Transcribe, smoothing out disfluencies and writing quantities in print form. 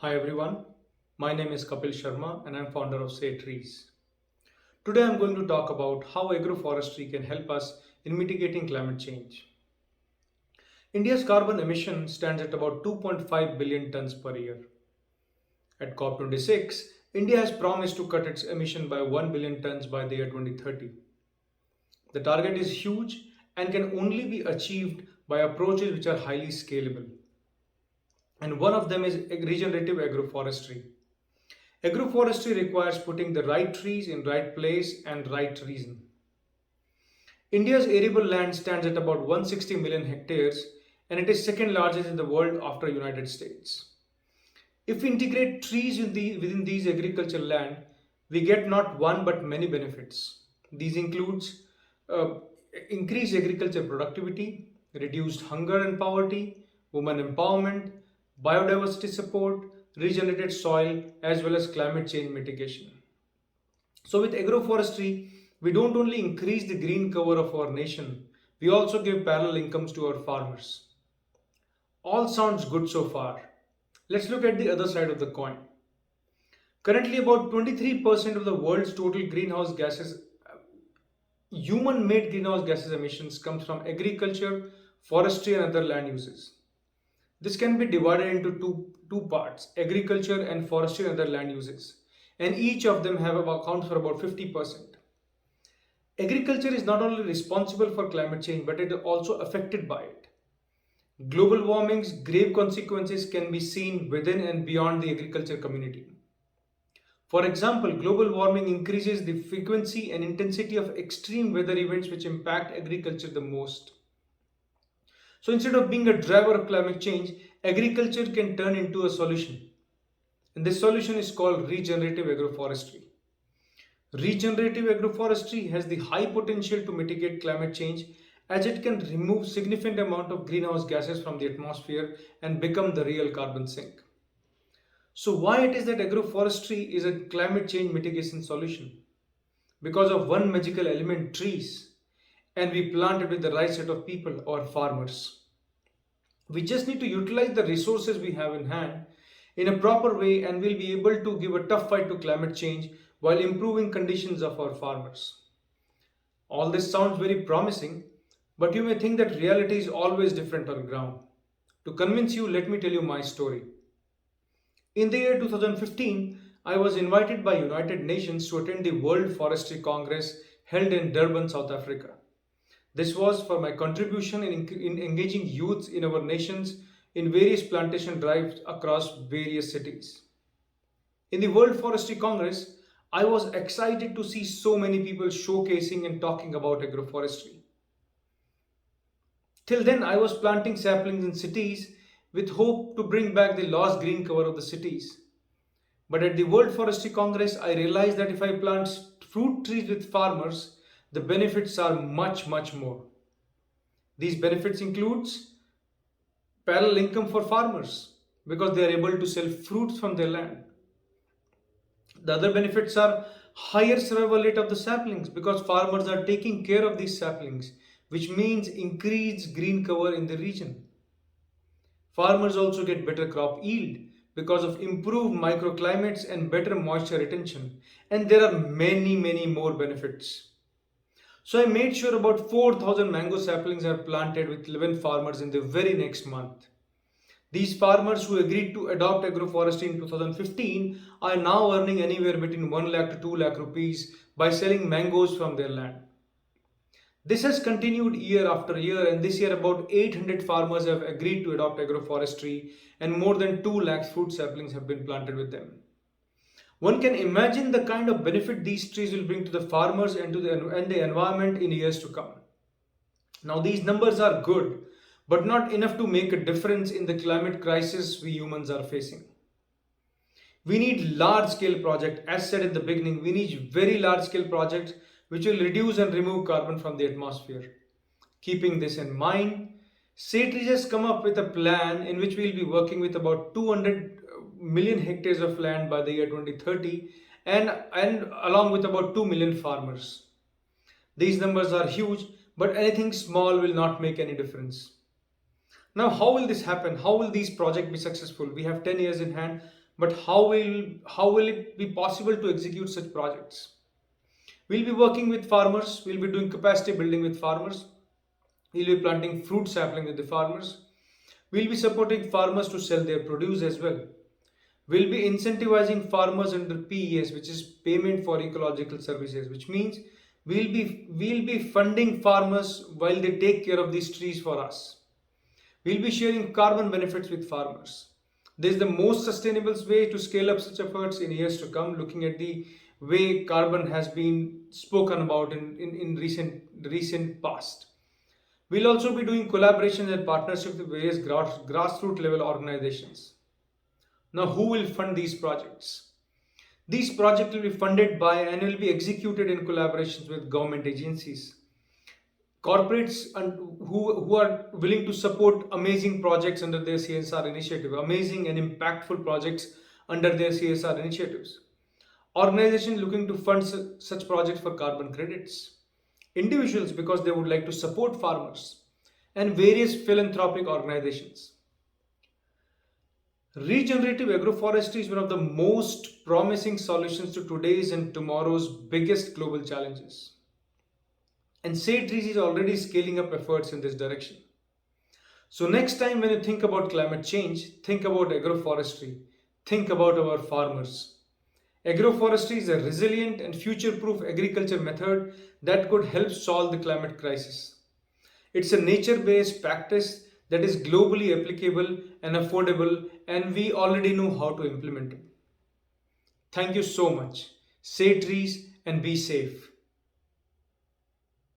Hi everyone, my name is Kapil Sharma and I'm founder of Say Trees. Today I'm going to talk about how agroforestry can help us in mitigating climate change. India's carbon emission stands at about 2.5 billion tons per year. At COP26, India has promised to cut its emission by 1 billion tons by the year 2030. The target is huge and can only be achieved by approaches which are highly scalable. And one of them is regenerative agroforestry. Agroforestry requires putting the right trees in right place and right reason. India's arable land stands at about 160 million hectares and it is second largest in the world after United States. If we integrate trees within these agricultural land, we get not one but many benefits. These includes uh, increased agriculture productivity, reduced hunger and poverty, women empowerment, biodiversity support, regenerated soil, as well as climate change mitigation. So with agroforestry, we don't only increase the green cover of our nation, we also give parallel incomes to our farmers. All sounds good so far. Let's look at the other side of the coin. Currently, about 23% of the world's total greenhouse gases, human-made greenhouse gases emissions comes from agriculture, forestry and other land uses. This can be divided into two parts, agriculture and forestry and other land uses. And each of them have about accounts for about 50%. Agriculture is not only responsible for climate change, but it is also affected by it. Global warming's grave consequences can be seen within and beyond the agriculture community. For example, global warming increases the frequency and intensity of extreme weather events which impact agriculture the most. So instead of being a driver of climate change, agriculture can turn into a solution. And this solution is called regenerative agroforestry. Regenerative agroforestry has the high potential to mitigate climate change as it can remove significant amount of greenhouse gases from the atmosphere and become the real carbon sink. So why it is that agroforestry is a climate change mitigation solution? Because of one magical element, trees, and we plant it with the right set of people or farmers. We just need to utilize the resources we have in hand in a proper way and we'll be able to give a tough fight to climate change while improving conditions of our farmers. All this sounds very promising, but you may think that reality is always different on ground. To convince you, let me tell you my story. In the year 2015, I was invited by United Nations to attend the World Forestry Congress held in Durban, South Africa. This was for my contribution in engaging youth in our nations in various plantation drives across various cities. In the World Forestry Congress, I was excited to see so many people showcasing and talking about agroforestry. Till then, I was planting saplings in cities with hope to bring back the lost green cover of the cities. But at the World Forestry Congress, I realized that if I plant fruit trees with farmers, the benefits are much more. These benefits includes parallel income for farmers because they are able to sell fruits from their land. The other benefits are higher survival rate of the saplings because farmers are taking care of these saplings, which means increased green cover in the region. Farmers also get better crop yield because of improved microclimates and better moisture retention. And there are many more benefits. So I made sure about 4,000 mango saplings are planted with 11 farmers in the very next month. These farmers who agreed to adopt agroforestry in 2015 are now earning anywhere between 1 lakh to 2 lakh rupees by selling mangoes from their land. This has continued year after year, and this year about 800 farmers have agreed to adopt agroforestry and more than 2 lakhs fruit saplings have been planted with them. One can imagine the kind of benefit these trees will bring to the farmers and to the environment in years to come. Now these numbers are good, but not enough to make a difference in the climate crisis we humans are facing. We need large scale projects. As said in the beginning, we need very large scale projects which will reduce and remove carbon from the atmosphere. Keeping this in mind, SETRI has come up with a plan in which we will be working with about 200 million hectares of land by the year 2030 and along with about 2 million farmers. These numbers are huge, but anything small will not make any difference. Now, how will this happen? How will these projects be successful? We have 10 years in hand. But how will it be possible to execute such projects? We'll be working with farmers, we'll be doing capacity building with farmers, we'll be planting fruit sapling with the farmers, we'll be supporting farmers to sell their produce as well. We'll be incentivizing farmers under PES, which is Payment for Ecological Services, which means we'll be funding farmers while they take care of these trees for us. We'll be sharing carbon benefits with farmers. This is the most sustainable way to scale up such efforts in years to come, looking at the way carbon has been spoken about in recent past. We'll also be doing collaborations and partnerships with various grassroots level organizations. Now, who will fund these projects? These projects will be funded by and will be executed in collaborations with government agencies, corporates, and who are willing to support amazing projects under their CSR initiative, amazing and impactful projects under their CSR initiatives. Organizations looking to fund such projects for carbon credits, individuals because they would like to support farmers, and various philanthropic organizations. Regenerative agroforestry is one of the most promising solutions to today's and tomorrow's biggest global challenges. And Say Trees is already scaling up efforts in this direction. So, next time when you think about climate change, think about agroforestry, think about our farmers. Agroforestry is a resilient and future proof agriculture method that could help solve the climate crisis. It's a nature based practice that is globally applicable and affordable, and we already know how to implement it. Thank you so much. Say trees and be safe.